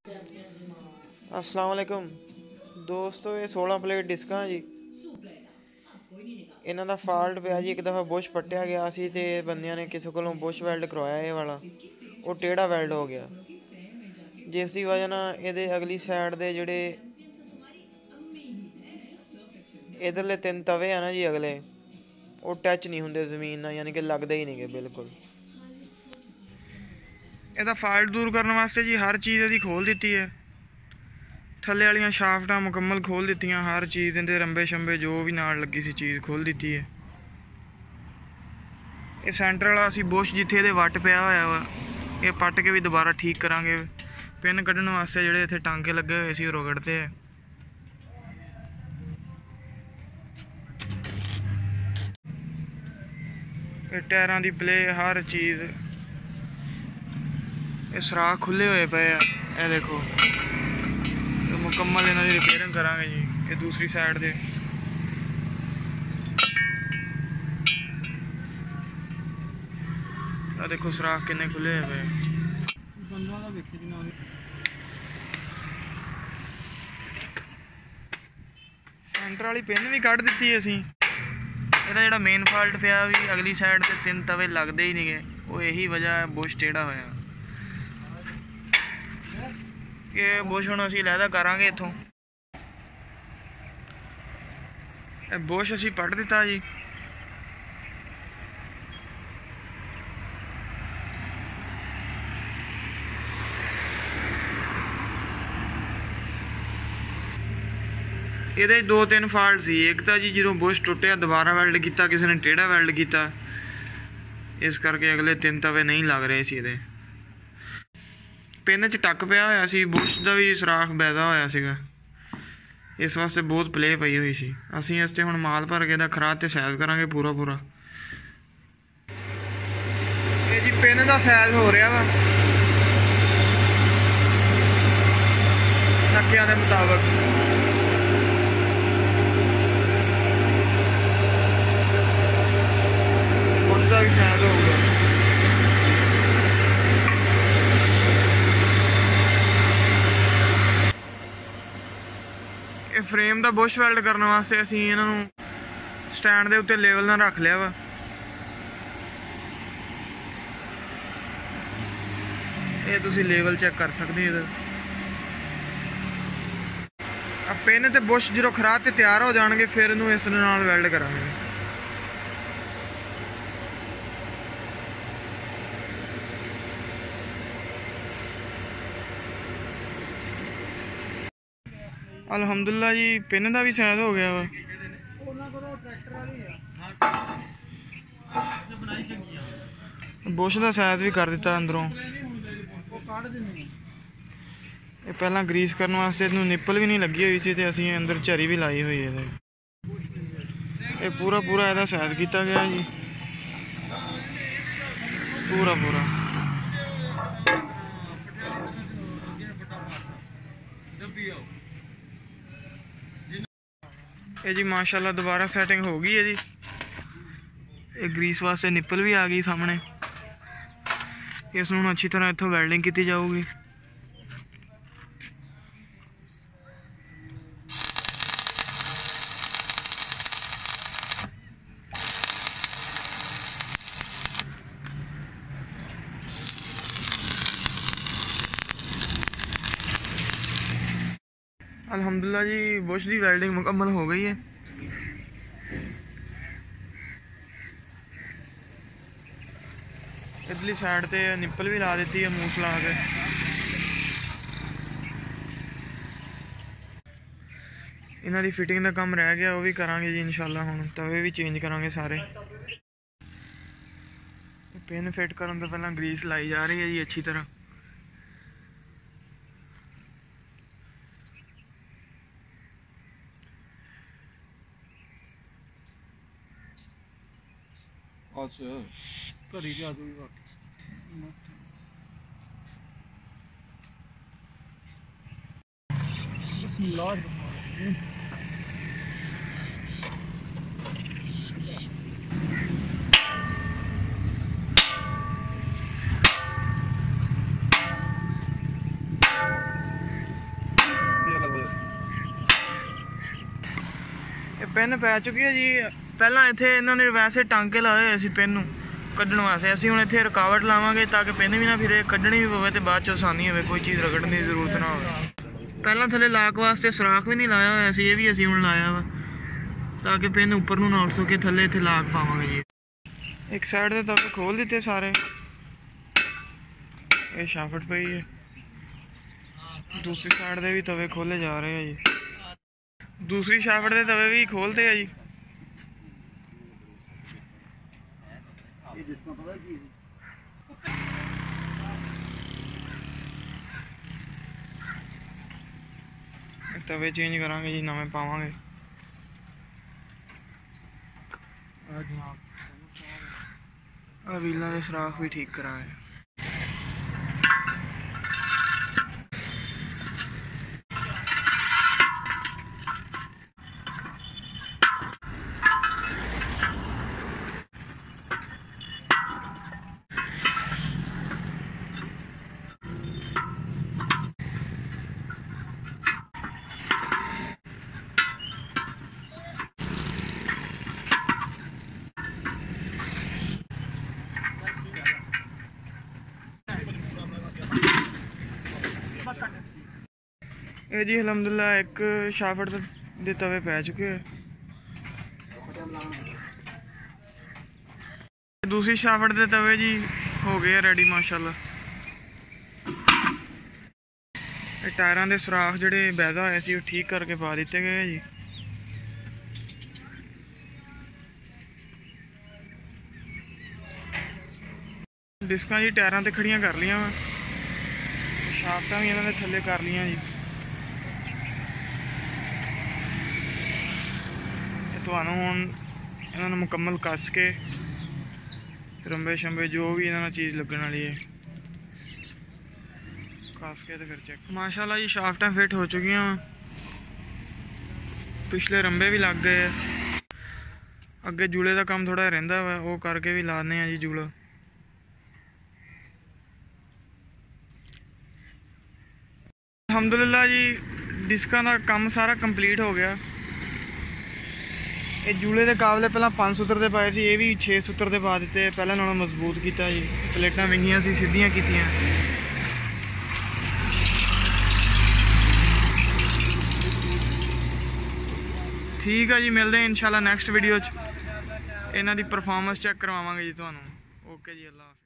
अस्सलाम वालेकुम दोस्तों, ये 16 प्लेट डिस्कां जी। इन्हां दा फॉल्ट पिया जी। एक दफ़ा बुश पट्टिया गया सी ते बंदियां ने किसी कोलों बुश वेल्ड करवाया ये वाला, वो टेढ़ा वेल्ड हो गया, जिस दी वजह नाल इहदे अगली साइड दे जेह्ड़े इधरले 3 तवे आ ना जी अगले, वो टच नहीं होंदे जमीन नाल, यानी कि लगदे ही नहीं गे बिल्कुल। ਇਹਦਾ ਫਾਲਟ दूर करने वास्ते जी हर चीज़ ਇਹਦੀ खोल ਦਿੱਤੀ है। थल्ले वालियां शाफ्टां मुकम्मल खोल दित्तियां, हर चीज़ इहदे रंबे शंबे जो भी नाल लगी सी चीज़ खोल दी है। ये सेंटर वाला असी बुश जिथे इहदे वट पिया होया वा, ये पट के भी दोबारा ठीक करांगे। पिन कड्ढण वास्ते जिहड़े इत्थे टांके लगे हुए सी रगड़ते है। टायरां दी प्ले हर चीज़, ये सराख खुले हुए पे है, ये देखो। तो मुकम्मल इन्हां दी रिपेयरिंग करांगे जी। ये दूसरी साइड दे आ देखो सराख किन्ने खुले हुए पे। सेंटर वाली पिन भी कढ़ दी असी। ਇਹਦਾ ਜਿਹੜਾ ਮੇਨ ਫਾਲਟ ਪਿਆ ਵੀ अगली साइड ਤੇ 3 तवे लगते ही नहीं गए, वो यही वजह है बुश टेढ़ा होया। ये बुश ਹੁਣ ਅਸੀਂ ਲਹਿਦਾ ਕਰਾਂਗੇ ਇੱਥੋਂ। ਇਹ बुश ਅਸੀਂ ਪੱਟ ਦਿੱਤਾ ਜੀ। ਇਹਦੇ 2-3 ਫਾਲਟ ਸੀ। ਇੱਕ ਤਾਂ ਜੀ ਜਦੋਂ बुश ਟੁੱਟਿਆ ਦੁਬਾਰਾ ਵੈਲਡ ਕੀਤਾ ਕਿਸੇ ਨੇ, ਟੇढ़ा ਵੈਲਡ ਕੀਤਾ, ਇਸ ਕਰਕੇ ਅਗਲੇ 3 ਤਵੇ ਨਹੀਂ ਲੱਗ ਰਹੇ ਸੀ। ਇਹਦੇ ਪਿੰਨ 'ਚ ਟੱਕ ਪਿਆ ਹੋਇਆ ਸੀ, बुश ਦਾ ਵੀ ਸੁਰਾਖ ਬੈਦਾ ਹੋਇਆ ਸੀਗਾ, ਇਸ ਵਾਸਤੇ ਬਹੁਤ ਪਲੇ ਪਈ ਹੋਈ ਸੀ। ਅਸੀਂ ਇਸ 'ਤੇ ਹੁਣ ਮਾਲ ਭਰ ਕੇ ਇਹਦਾ ਖਰਾਦ ਤੇ ਸਾਈਜ਼ ਕਰਾਂਗੇ ਪੂਰਾ। ਇਹ ਜੀ ਪਿੰਨ ਦਾ ਸਾਈਜ਼ ਹੋ ਰਿਹਾ ਵਾ ਨੱਕਿਆਂ ਦੇ ਮੁਤਾਬਕ। ਦਾ ਵੀ ਸਾਈਜ਼ ਹੋਊਗਾ। ਇਹ ਫਰੇਮ ਦਾ बुश ਵੈਲਡ ਕਰਨ ਵਾਸਤੇ ਅਸੀਂ ਇਹਨਾਂ ਨੂੰ ਸਟੈਂਡ ਦੇ ਉੱਤੇ ਲੈਵਲ ਨਾਲ ਰੱਖ ਲਿਆ ਵਾ। ਇਹ ਤੁਸੀਂ ਲੈਵਲ ਚੈੱਕ ਕਰ ਸਕਦੇ ਹੋ। ਆ ਪਿੰਨ ਤੇ बुश ਜਦੋਂ ਖਰਾਦ ਤੇ ਤਿਆਰ ਹੋ ਜਾਣਗੇ ਫਿਰ ਇਹਨੂੰ ਇਸ ਨਾਲ ਵੈਲਡ ਕਰਾਂਗੇ। अलहमदुल्ला जी पिन का भी साइज हो गया वा। बुश का साइज भी कर दिता अंदरों। ये पहला ग्रीस करने वास्ते इनू निप्पल भी नहीं लगी हुई सी ते असीं अंदर झरी भी लाई हुई है। ये पूरा ਇਹਦਾ साइज किया गया जी, पूरा। ये जी माशाल्लाह दोबारा सैटिंग हो गई है जी। ये ग्रीस वास्ते निप्पल भी आ गई सामने। इसनूं अच्छी तरह इत्थों वैल्डिंग की जाऊगी। अल्हम्दुलिल्लाह जी बुश की वेल्डिंग मुकम्मल हो गई है। इधरली साइड ते निप्पल भी ला दी है, मूस ला के। इन्हां दी फिटिंग का काम रह गया, वो भी करांगे जी इंशाल्लाह। हुण तवे भी चेंज करांगे सारे। पिन फिट करन तो पहला ग्रीस लाई जा रही है जी अच्छी तरह। घड़ी जा पिन पै चुकी है जी। पहला इत्थे इन्होंने वैसे टांके लाए हुए सी पिन नूं कड्ढण वास्ते, असीं हुण इत्थे रुकावट लावांगे ताकि पिन भी ना फिरे, कड्ढणी भी पवे ते बाद च आसानी होवे, कोई चीज़ रगड़ने की जरूरत ना होवे। पहला थल्ले लाक वास्ते सुराख भी नहीं लाया होया सी, ये भी असीं हुण लाया वा ताकि पिन उपर नूं ना उठ सके, थल्ले इत्थे लाक पावांगे जी। एक साइड दे तवे खोल दिते सारे, ये शाफट पई है, दूसरी साइड दे भी तवे खोले जा रहे हैं जी, दूसरी शाफट दे तवे भी खोलते हैं जी। तवे चेंज करांगे जी, नवे पावांगे। व्हीलां दे सुराख भी ठीक करांगे। ये जी अलहमदुलिल्लाह एक शाफट दे तवे पै चुके हैं, दूसरी शाफट दे तवे जी हो गए रेडी माशाल्लाह। टायरां दे सुराख जिहड़े बैदा होए सी ठीक करके पा दिते गए जी। डिस्कां जी टायरां ते खड़ियां कर लियां वा, शाफ्टां भी इन्हां दे थल्ले कर लियां जी। तुहानूं हुण इन्हां नूं मुकम्मल कस के रंबे शंबे जो भी इन्हां चीज़ लगन वाली है कस के तो फिर चेक। माशाल्लाह जी शाफ्टां फिट हो चुकी हैं, पिछले रंबे भी लग गए, अगे जूले का काम थोड़ा रहिंदा वा, वो करके भी लाने हैं जी जूला। अलहमदुलिल्लाह जी डिस्कां का काम सारा कंप्लीट हो गया। ये जूले के काबले पहला 5 सूत्र दे पाए थे, ये भी 6 सूत्र दे पा दिते, पहले नालों मजबूत किया जी। प्लेटां विंगियां सी सीधियां कीतियां। ठीक है जी, मिलते हैं इंशाल्लाह नैक्सट वीडियो च, इन्हां दी परफॉर्मेंस चेक करवावांगे जी तुहानूं। ओके जी, अल्लाह हाफिज़।